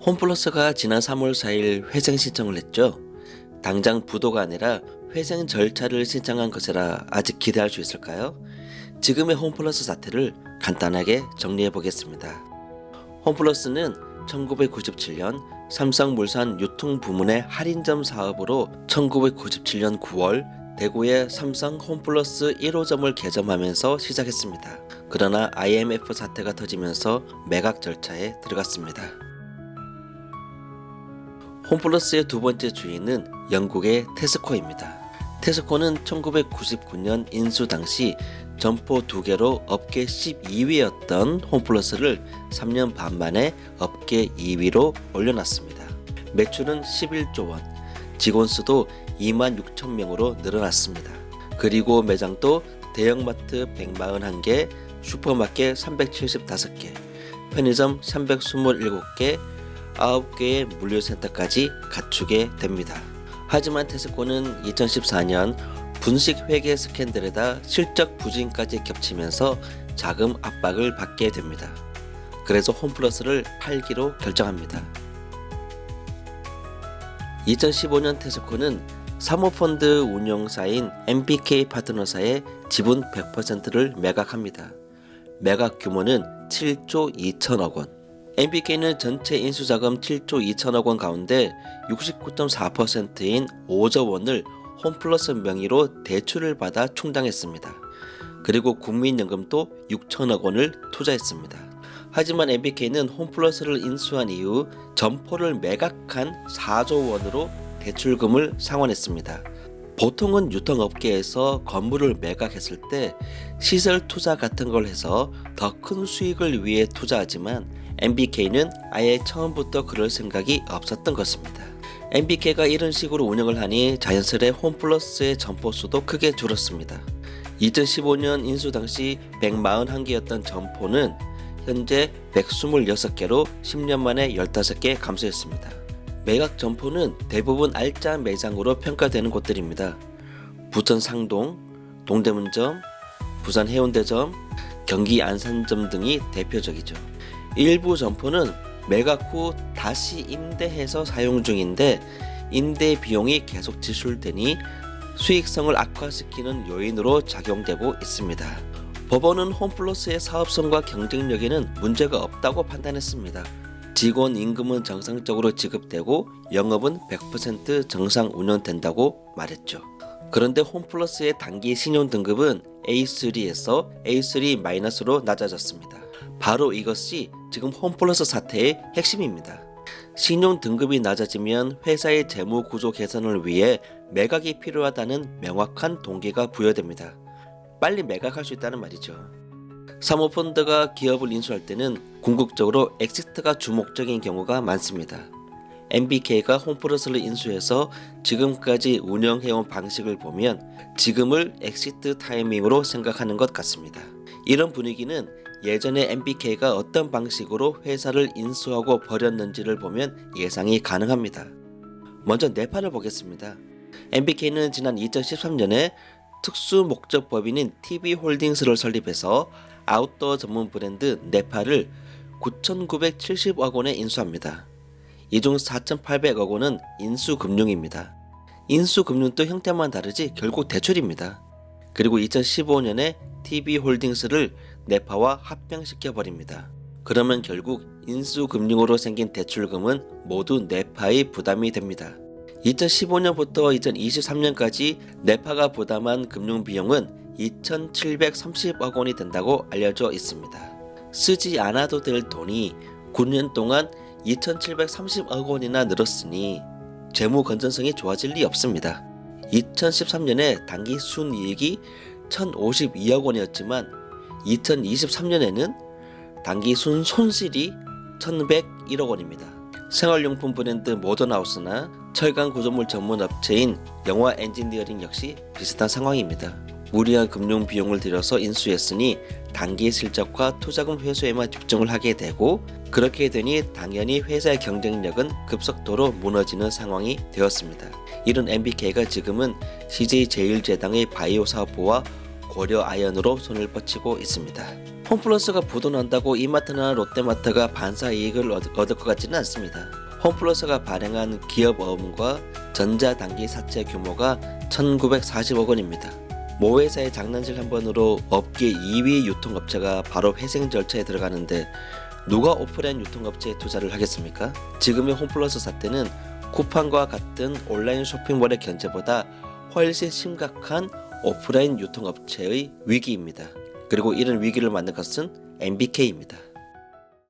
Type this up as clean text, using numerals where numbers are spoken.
홈플러스가 지난 3월 4일 회생 신청을 했죠. 당장 부도가 아니라 회생 절차를 신청한 것이라 아직 기대할 수 있을까요? 지금의 홈플러스 사태를 간단하게 정리해 보겠습니다. 홈플러스는 1997년 삼성물산 유통부문의 할인점 사업으로 1997년 9월 대구의 삼성 홈플러스 1호점을 개점하면서 시작했습니다. 그러나 IMF 사태가 터지면서 매각 절차에 들어갔습니다. 홈플러스의 두 번째 주인은 영국의 테스코입니다. 테스코는 1999년 인수 당시 점포 2개로 업계 12위였던 홈플러스를 3년 반 만에 업계 2위로 올려놨습니다. 매출은 11조 원, 직원 수도 26,000명으로 늘어났습니다. 그리고 매장도 대형마트 141개, 슈퍼마켓 375개, 편의점 327개, 9개의 물류센터까지 갖추게 됩니다. 하지만 테스코는 2014년 분식 회계 스캔들에다 실적 부진까지 겹치면서 자금 압박을 받게 됩니다. 그래서 홈플러스를 팔기로 결정합니다. 2015년 테스코는 사모펀드 운용사인 MBK 파트너사의 지분 100%를 매각합니다. 매각 규모는 7조 2천억 원. MBK는 전체 인수자금 7조 2천억 원 가운데 69.4%인 5조 원을 홈플러스 명의로 대출을 받아 충당했습니다. 그리고 국민연금도 6천억 원을 투자했습니다. 하지만 MBK는 홈플러스를 인수한 이후 점포를 매각한 4조 원으로 대출금을 상환했습니다. 보통은 유통업계에서 건물을 매각했을 때 시설 투자 같은 걸 해서 더 큰 수익을 위해 투자하지만 MBK는 아예 처음부터 그럴 생각이 없었던 것입니다. MBK가 이런 식으로 운영을 하니 자연스레 홈플러스의 점포 수도 크게 줄었습니다. 2015년 인수 당시 141개였던 점포는 현재 126개로 10년 만에 15개 감소했습니다. 매각 점포는 대부분 알짜 매장으로 평가되는 곳들입니다. 부천 상동, 동대문점, 부산 해운대점, 경기 안산점 등이 대표적이죠. 일부 점포는 매각 후 다시 임대해서 사용 중인데 임대 비용이 계속 지출되니 수익성을 악화시키는 요인으로 작용되고 있습니다. 법원은 홈플러스의 사업성과 경쟁력에는 문제가 없다고 판단했습니다. 직원 임금은 정상적으로 지급되고 영업은 100% 정상 운영된다고 말했죠. 그런데 홈플러스의 단기 신용 등급은 A3에서 A3-로 낮아졌습니다. 바로 이것이 지금 홈플러스 사태의 핵심입니다. 신용 등급이 낮아지면 회사의 재무 구조 개선을 위해 매각이 필요하다는 명확한 동기가 부여됩니다. 빨리 매각할 수 있다는 말이죠. 사모펀드가 기업을 인수할 때는 궁극적으로 엑시트가 주목적인 경우가 많습니다. MBK가 홈플러스를 인수해서 지금까지 운영해온 방식을 보면 지금을 엑시트 타이밍으로 생각하는 것 같습니다. 이런 분위기는 예전에 MBK가 어떤 방식으로 회사를 인수하고 버렸는지를 보면 예상이 가능합니다. 먼저 네파를 보겠습니다. MBK는 지난 2013년에 특수 목적 법인인 TV홀딩스를 설립해서 아웃도어 전문 브랜드 네파를 9,970억 원에 인수합니다. 이 중 4,800억 원은 인수금융입니다. 인수금융도 형태만 다르지 결국 대출입니다. 그리고 2015년에 TV홀딩스를 네파와 합병시켜버립니다. 그러면 결국 인수금융으로 생긴 대출금은 모두 네파의 부담이 됩니다. 2015년부터 2023년까지 네파가 부담한 금융비용은 2,730억 원이 된다고 알려져 있습니다. 쓰지 않아도 될 돈이 9년 동안 2,730억 원이나 늘었으니 재무 건전성이 좋아질 리 없습니다. 2013년에 단기 순이익이 1,052억 원이었지만 2023년에는 단기 손실이 1,101억 원입니다. 생활용품 브랜드 모던하우스나 철강 구조물 전문 업체인 영화 엔지니어링 역시 비슷한 상황입니다. 무리한 금융 비용을 들여서 인수했으니 단기 실적과 투자금 회수에만 집중을 하게 되고 그렇게 되니 당연히 회사의 경쟁력은 급속도로 무너지는 상황이 되었습니다. 이런 MBK가 지금은 CJ제일제당의 바이오 사업부와 고려아연으로 손을 뻗치고 있습니다. 홈플러스가 부도난다고 이마트나 롯데마트가 반사 이익을 얻을 것 같지는 않습니다. 홈플러스가 발행한 기업어음과 전자단기 사채 규모가 1940억 원입니다. 모 회사의 장난질 한 번으로 업계 2위 유통업체가 바로 회생 절차에 들어가는데 누가 오프라인 유통업체에 투자를 하겠습니까? 지금의 홈플러스 사태는 쿠팡과 같은 온라인 쇼핑몰의 견제보다 훨씬 심각한 오프라인 유통업체의 위기입니다. 그리고 이런 위기를 만든 것은 MBK입니다.